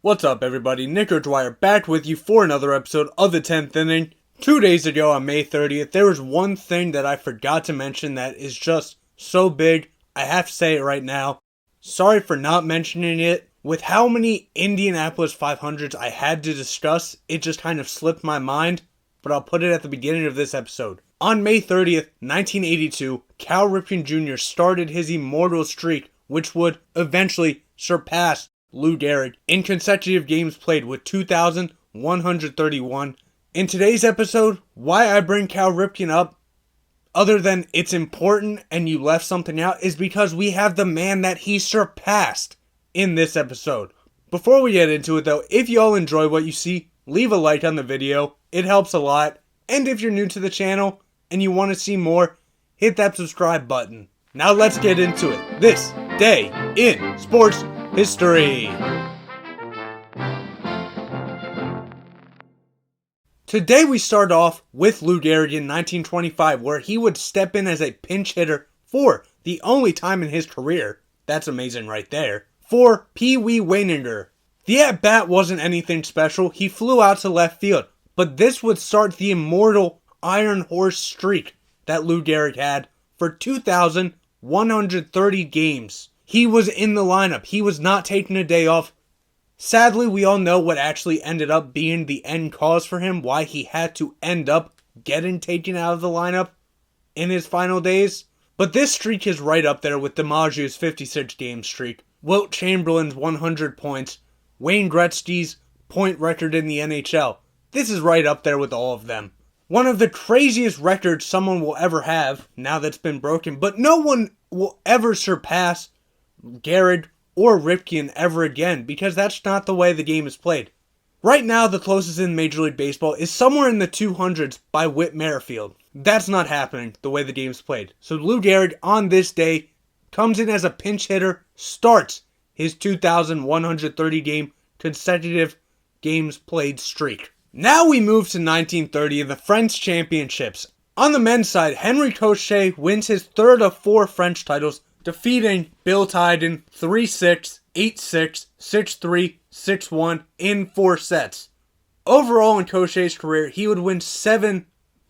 What's up, everybody? Nick Dwyer back with you for another episode of the 10th inning. 2 days ago on May 30th, there was one thing that I forgot to mention that is just so big, I have to say it right now. Sorry for not mentioning it. With how many Indianapolis 500s I had to discuss, it just kind of slipped my mind, but I'll put it at the beginning of this episode. On May 30th, 1982, Cal Ripken Jr. started his immortal streak, which would eventually surpass Lou Gehrig in consecutive games played with 2,131. In today's episode, why I bring Cal Ripken up, other than it's important and you left something out, is because we have the man that he surpassed in this episode. Before we get into it though, if you all enjoy what you see, leave a like on the video. It helps a lot. And if you're new to the channel and you want to see more, hit that subscribe button. Now let's get into it. This day in sports history. Today we start off with Lou Gehrig in 1925, where he would step in as a pinch hitter for the only time in his career, that's amazing right there, for Pee Wee Weininger. The at-bat wasn't anything special, he flew out to left field, but this would start the immortal Iron Horse streak that Lou Gehrig had for 2,130 games. He was in the lineup. He was not taking a day off. Sadly, we all know what actually ended up being the end cause for him, why he had to end up getting taken out of the lineup in his final days. But this streak is right up there with DiMaggio's 56-game streak, Wilt Chamberlain's 100 points, Wayne Gretzky's point record in the NHL. This is right up there with all of them. One of the craziest records someone will ever have, now that's been broken, but no one will ever surpass Gehrig or Ripken ever again, because that's not the way the game is played. Right now, the closest in Major League Baseball is somewhere in the 200s by Whit Merrifield. That's not happening the way the game's played. So Lou Gehrig, on this day, comes in as a pinch hitter, starts his 2,130 game consecutive games played streak. Now we move to 1930 in the French Championships. On the men's side, Henri Cochet wins his third of 4 French titles, defeating Bill Tyden 3-6, 8-6, 6-3, 6-1 in 4 sets. Overall in Cochet's career, he would win 7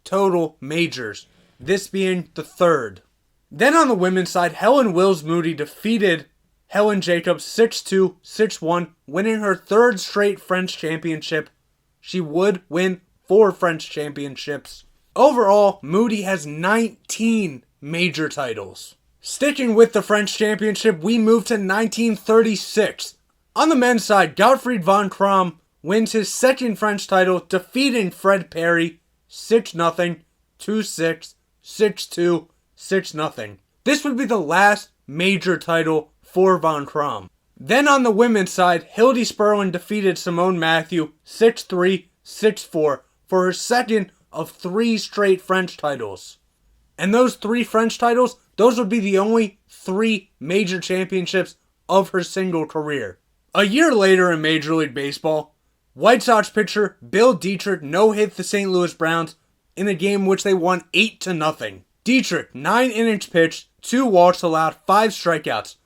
total majors, this being the third. Then on the women's side, Helen Wills Moody defeated Helen Jacobs 6-2, 6-1, winning her third straight French championship. She would win 4 French championships. Overall, Moody has 19 major titles. Sticking with the French Championship, we move to 1936. On the men's side, Gottfried von Crom wins his second French title, defeating Fred Perry 6-0, 2-6, 6-2, 6-0. This would be the last major title for von Crom. Then on the women's side, Hildy Sperlin defeated Simone Matthew 6-3, 6-4 for her second of 3 straight French titles. And those 3 French titles, those would be the only 3 major championships of her single career. A year later in Major League Baseball, White Sox pitcher Bill Dietrich no-hit the St. Louis Browns in a game which they won 8-0. Dietrich, 9 innings pitched, 2 walks allowed, 5 strikeouts.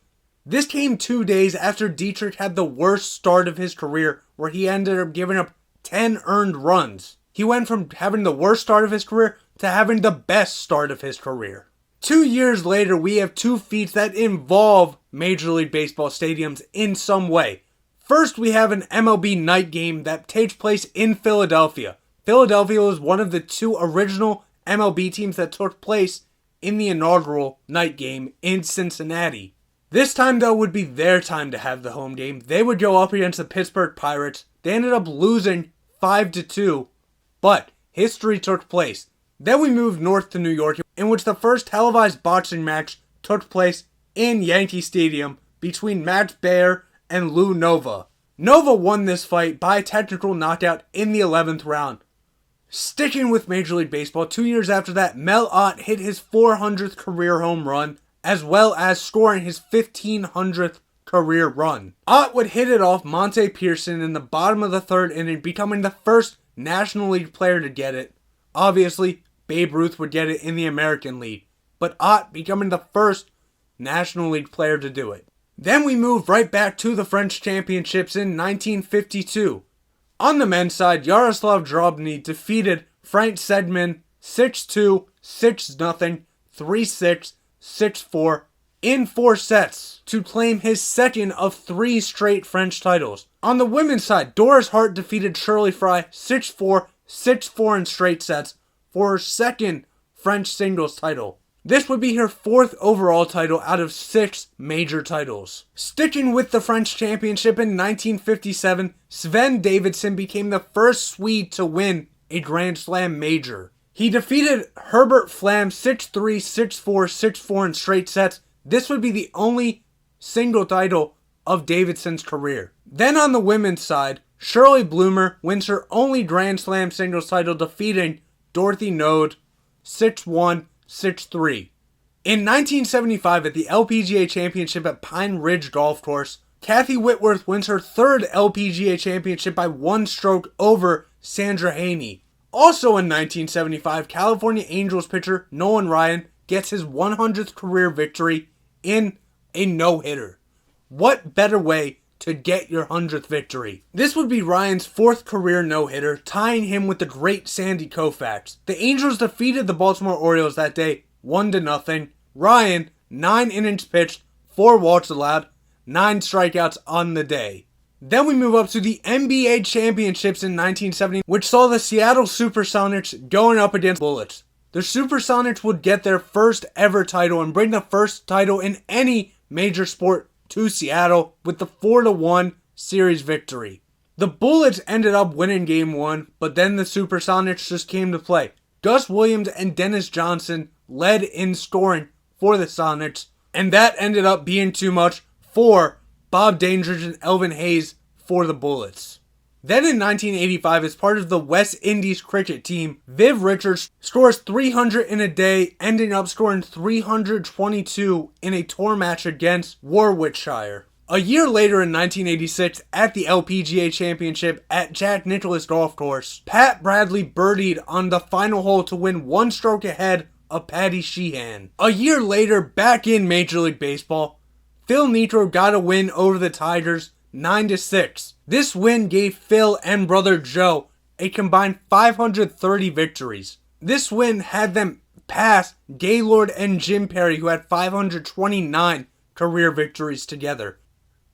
This came 2 days after Dietrich had the worst start of his career, where he ended up giving up 10 earned runs. He went from having the worst start of his career to having the best start of his career. 2 years later, we have 2 feats that involve Major League Baseball stadiums in some way. First, we have an MLB night game that takes place in Philadelphia. Philadelphia was one of the 2 original MLB teams that took place in the inaugural night game in Cincinnati. This time, though, would be their time to have the home game. They would go up against the Pittsburgh Pirates. They ended up losing 5-2, but history took place. Then we moved north to New York, in which the first televised boxing match took place in Yankee Stadium between Max Baer and Lou Nova. Nova won this fight by technical knockout in the 11th round. Sticking with Major League Baseball, 2 years after that, Mel Ott hit his 400th career home run, as well as scoring his 1,500th career run. Ott would hit it off Monte Pearson in the bottom of the 3rd inning, becoming the first National League player to get it. Obviously, Babe Ruth would get it in the American League, but Ott becoming the first National League player to do it. Then we move right back to the French Championships in 1952. On the men's side, Yaroslav Drobny defeated Frank Sedman 6-2, 6-0, 3-6, 6-4 in 4 sets to claim his second of 3 straight French titles. On the women's side, Doris Hart defeated Shirley Fry 6-4, 6-4 in straight sets for her second French singles title. This would be her 4th overall title out of 6 major titles. Sticking with the French Championship in 1957, Sven Davidson became the first Swede to win a Grand Slam major. He defeated Herbert Flam 6-3, 6-4, 6-4 in straight sets. This would be the only single title of Davidson's career. Then on the women's side, Shirley Bloomer wins her only Grand Slam singles title, defeating Dorothy Node 6-1, 6-3. In 1975 at the LPGA Championship at Pine Ridge Golf Course, Kathy Whitworth wins her 3rd LPGA Championship by 1 stroke over Sandra Haney. Also in 1975, California Angels pitcher Nolan Ryan gets his 100th career victory in a no-hitter. What better way to get your 100th victory? This would be Ryan's 4th career no-hitter, tying him with the great Sandy Koufax. The Angels defeated the Baltimore Orioles that day 1-0. Ryan, 9 innings pitched, 4 walks allowed, 9 strikeouts on the day. Then we move up to the NBA Championships in 1970, which saw the Seattle Supersonics going up against Bullets. The Supersonics would get their first ever title and bring the first title in any major sport to Seattle with the 4-1 series victory. The Bullets ended up winning Game 1, but then the Supersonics just came to play. Gus Williams and Dennis Johnson led in scoring for the Sonics, and that ended up being too much for Bob Dandridge and Elvin Hayes for the Bullets. Then in 1985, as part of the West Indies cricket team, Viv Richards scores 300 in a day, ending up scoring 322 in a tour match against Warwickshire. A year later in 1986, at the LPGA Championship at Jack Nicklaus Golf Course, Pat Bradley birdied on the final hole to win 1 stroke ahead of Patty Sheehan. A year later, back in Major League Baseball, Phil Niekro got a win over the Tigers 9-6. This win gave Phil and brother Joe a combined 530 victories. This win had them pass Gaylord and Jim Perry, who had 529 career victories together.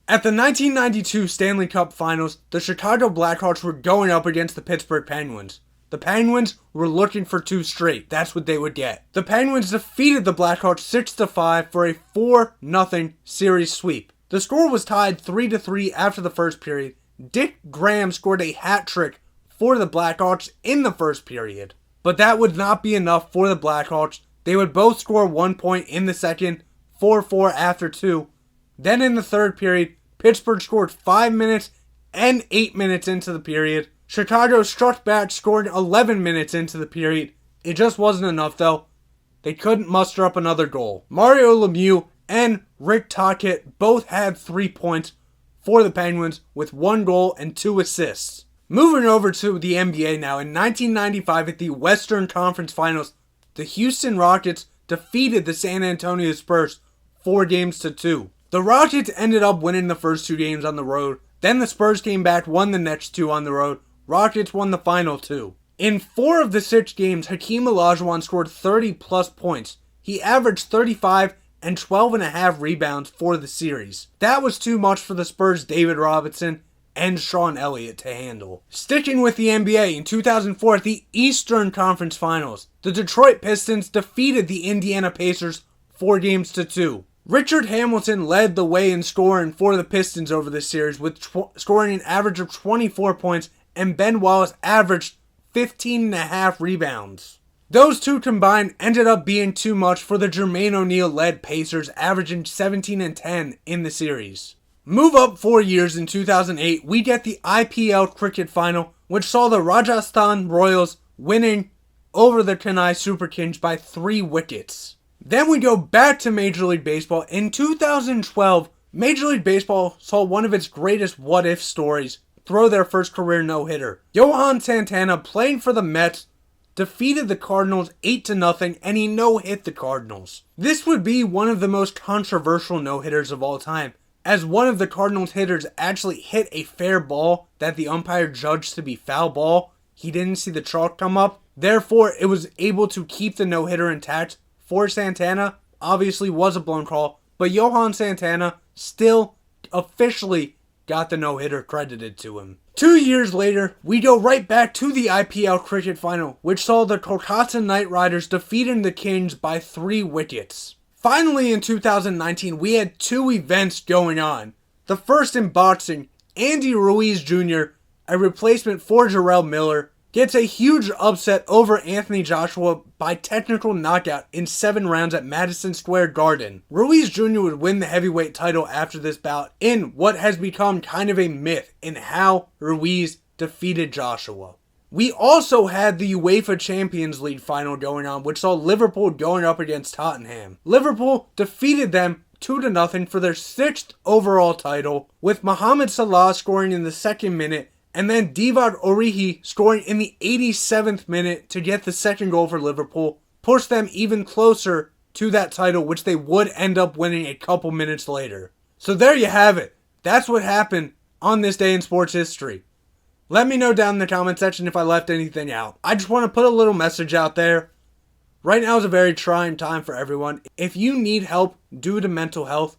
At the 1992 Stanley Cup Finals, the Chicago Blackhawks were going up against the Pittsburgh Penguins. The Penguins were looking for 2 straight. That's what they would get. The Penguins defeated the Blackhawks 6-5 for a 4-0 series sweep. The score was tied 3-3 after the first period. Dick Graham scored a hat trick for the Blackhawks in the first period. But that would not be enough for the Blackhawks. They would both score 1 point in the second, 4-4 after 2. Then in the third period, Pittsburgh scored 5 minutes and 8 minutes into the period. Chicago struck back, scoring 11 minutes into the period. It just wasn't enough though. They couldn't muster up another goal. Mario Lemieux and Rick Tocchet both had 3 points for the Penguins with 1 goal and 2 assists. Moving over to the NBA now, in 1995 at the Western Conference Finals, the Houston Rockets defeated the San Antonio Spurs 4-2. The Rockets ended up winning the first 2 games on the road. Then the Spurs came back, won the next 2 on the road. Rockets won the final 2. In 4 of the 6 games, Hakeem Olajuwon scored 30-plus points. He averaged 35 and 12.5 rebounds for the series. That was too much for the Spurs' David Robinson and Sean Elliott to handle. Sticking with the NBA, in 2004 at the Eastern Conference Finals, the Detroit Pistons defeated the Indiana Pacers 4-2. Richard Hamilton led the way in scoring for the Pistons over this series with scoring an average of 24 points, and Ben Wallace averaged 15.5 rebounds. Those 2 combined ended up being too much for the Jermaine O'Neal-led Pacers, averaging 17 and 10 in the series. Move up 4 years in 2008, we get the IPL Cricket Final, which saw the Rajasthan Royals winning over the Chennai Super Kings by 3 wickets. Then we go back to Major League Baseball. In 2012, Major League Baseball saw one of its greatest what-if stories throw their first career no-hitter. Johan Santana, playing for the Mets, defeated the Cardinals 8-0, and he no-hit the Cardinals. This would be one of the most controversial no-hitters of all time, as one of the Cardinals hitters actually hit a fair ball that the umpire judged to be foul ball. He didn't see the chalk come up. Therefore, it was able to keep the no-hitter intact for Santana. Obviously was a blown call, but Johan Santana still officially got the no-hitter credited to him. 2 years later, we go right back to the IPL cricket final, which saw the Kolkata Knight Riders defeating the Kings by 3 wickets. Finally, in 2019, we had 2 events going on. The first in boxing, Andy Ruiz Jr., a replacement for Jarrell Miller, gets a huge upset over Anthony Joshua by technical knockout in 7 rounds at Madison Square Garden. Ruiz Jr. would win the heavyweight title after this bout in what has become kind of a myth in how Ruiz defeated Joshua. We also had the UEFA Champions League final going on, which saw Liverpool going up against Tottenham. Liverpool defeated them 2-0 for their 6th overall title, with Mohamed Salah scoring in the 2nd minute, and then Divock Origi scoring in the 87th minute to get the 2nd goal for Liverpool, pushed them even closer to that title, which they would end up winning a couple minutes later. So there you have it. That's what happened on this day in sports history. Let me know down in the comment section if I left anything out. I just want to put a little message out there. Right now is a very trying time for everyone. If you need help due to mental health,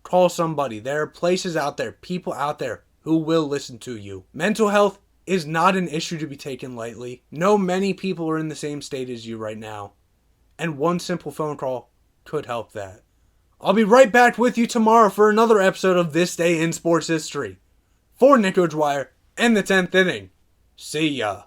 call somebody. There are places out there, people out there who will listen to you. Mental health is not an issue to be taken lightly. Know many people are in the same state as you right now, and one simple phone call could help that. I'll be right back with you tomorrow for another episode of This Day in Sports History. For Nick Dwyer and the 10th inning, see ya.